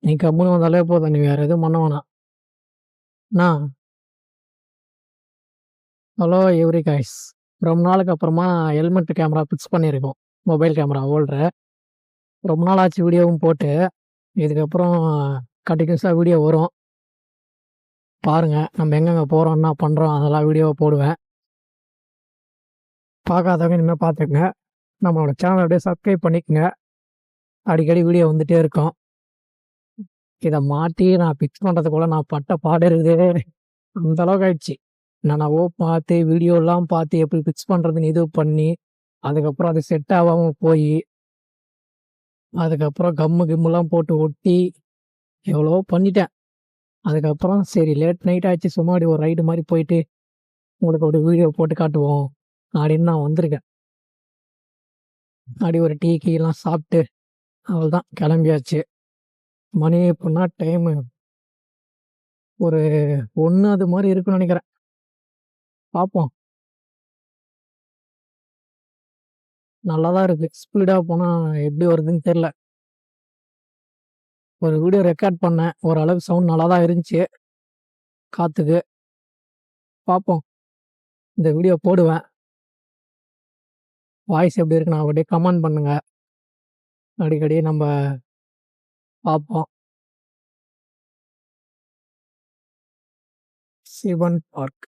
நீ கம்முனு வந்தாலே போதும். நீ வேற எதுவும் பண்ண வேணாம். என்னா? Hello every guys. ரொம்ப நாளுக்கு அப்புறமா ஹெல்மெட் கேமரா ஃபிக்ஸ் பண்ணியிருக்கோம். Mobile camera holder. ரொம்ப நாள் ஆச்சு வீடியோவும் போட்டு. இதுக்கப்புறம் கன்டினியூஸா வீடியோ வரும். பாருங்க. நம்ம எங்கெங்க போறோம், என்ன பண்றோம் அதெல்லாம் வீடியோவா போடுவேன். பார்க்காதவங்க இனிமே பார்த்துக்கங்க. நம்மளோட சேனல அப்படியே சப்ஸ்கிரைப் பண்ணிக்கங்க. அடிக்கடி வீடியோ வந்துட்டே இருக்கும். இத மாட்டி நான் ஃபிக்ஸ் பண்றதுக்குள்ள நான் பட்ட பாடு இருக்குதே, அந்த அளவுக்கு ஆயிடுச்சு. என்னென்னவோ பார்த்து, வீடியோலாம் பார்த்து எப்படி ஃபிக்ஸ் பண்றதுன்னு இது பண்ணி, அதுக்கப்புறம் அது செட் ஆவாம போயி, அதுக்கப்புறம் கிம்முலாம் போட்டு ஒட்டி, எவ்வளவோ பண்ணிட்டேன். அதுக்கப்புறம் சரி லேட் நைட் ஆச்சு, சும்மா அப்படி ஒரு ரைடு மாரி போயிட்டு, உங்களுக்கு ஒரு வீடியோ போட்டு காட்டுவோம், அப்படின்னு நான் வந்திருக்கேன். அப்படி ஒரு டீ, கீலாம் சாப்பிட்டு, அவ்வளோதான் கிளம்பியாச்சு. மணி எப்புட்னா டைமு ஒரு 1 அது மாரி இருக்கும்னு நெனைக்கிறேன். பார்ப்போம். நல்லா தான் இருக்கு. ஸ்பீடா போனா எப்படி வருதுன்னு தெரியல. ஒரு வீடியோ ரெக்கார்ட் பண்ணேன். ஓரளவுக்கு சவுண்ட் நல்லா தான் இருந்துச்சு. காத்துக்கு. பார்ப்போம். இந்த வீடியோ போடுவேன். வாய்ஸ் எப்படி இருக்குன்னு அப்படியே கமெண்ட் பண்ணுங்க. அடிக்கடி நம்ப பார்ப்போம். சிவன் பார்க்.